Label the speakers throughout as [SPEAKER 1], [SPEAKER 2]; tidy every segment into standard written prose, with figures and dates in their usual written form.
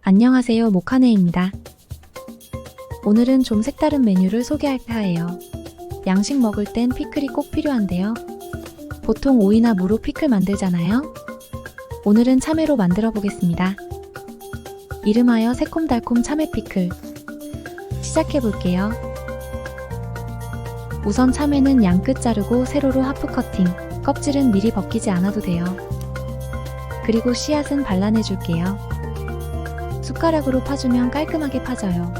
[SPEAKER 1] 안녕하세요, 모카네입니다. 오늘은 좀 색다른 메뉴를 소개할까 해요. 양식 먹을 땐 피클이 꼭 필요한데요. 보통 오이나 무로 피클 만들잖아요. 오늘은 참외로 만들어 보겠습니다. 이름하여 새콤달콤 참외 피클. 시작해 볼게요. 우선 참외는 양끝 자르고 세로로 하프 커팅. 껍질은 미리 벗기지 않아도 돼요. 그리고 씨앗은 발라내 줄게요. 숟가락으로 파주면 깔끔하게 파져요.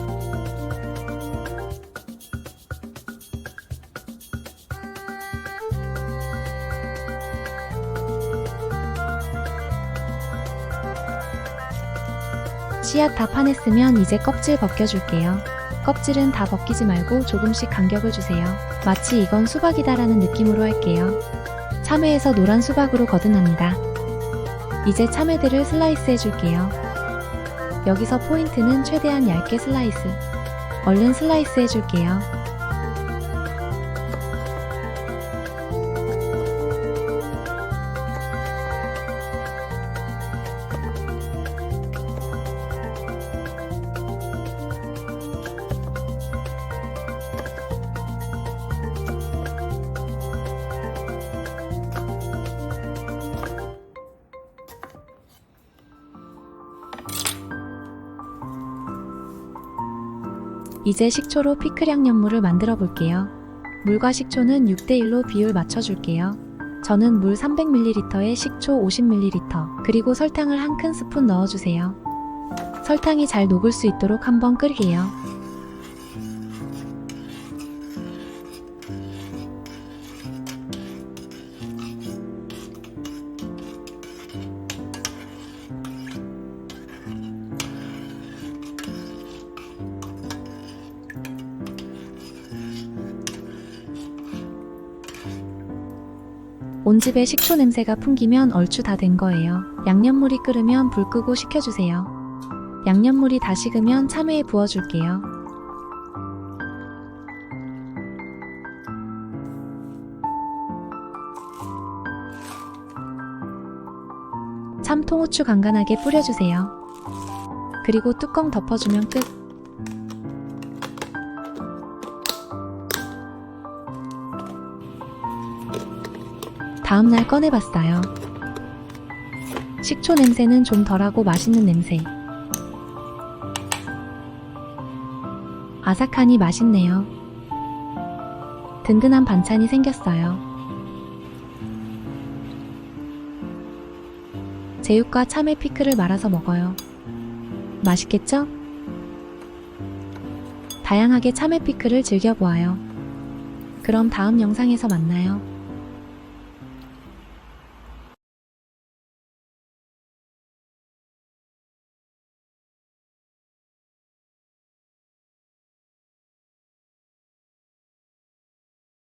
[SPEAKER 1] 씨앗 다 파냈으면 이제 껍질 벗겨줄게요. 껍질은 다 벗기지 말고 조금씩 간격을 주세요. 마치 이건 수박이다라는 느낌으로 할게요. 참외에서 노란 수박으로 거듭납니다. 이제 참외들을 슬라이스 해줄게요. 여기서 포인트는 최대한 얇게 슬라이스. 얼른 슬라이스 해줄게요. 이제 식초로 피클 양념물을 만들어 볼게요. 물과 식초는 6대1로 비율 맞춰줄게요. 저는 물 300ml에 식초 50ml, 그리고 설탕을 한 큰 스푼 넣어주세요. 설탕이 잘 녹을 수 있도록 한번 끓게요. 온 집에 식초 냄새가 풍기면 얼추 다 된 거예요. 양념물이 끓으면 불 끄고 식혀주세요. 양념물이 다 식으면 참외에 부어줄게요. 참통후추 간간하게 뿌려주세요. 그리고 뚜껑 덮어주면 끝. 다음날 꺼내봤어요. 식초 냄새는 좀 덜하고 맛있는 냄새. 아삭하니 맛있네요. 든든한 반찬이 생겼어요. 제육과 참외 피클을 말아서 먹어요. 맛있겠죠? 다양하게 참외 피클을 즐겨보아요. 그럼 다음 영상에서 만나요.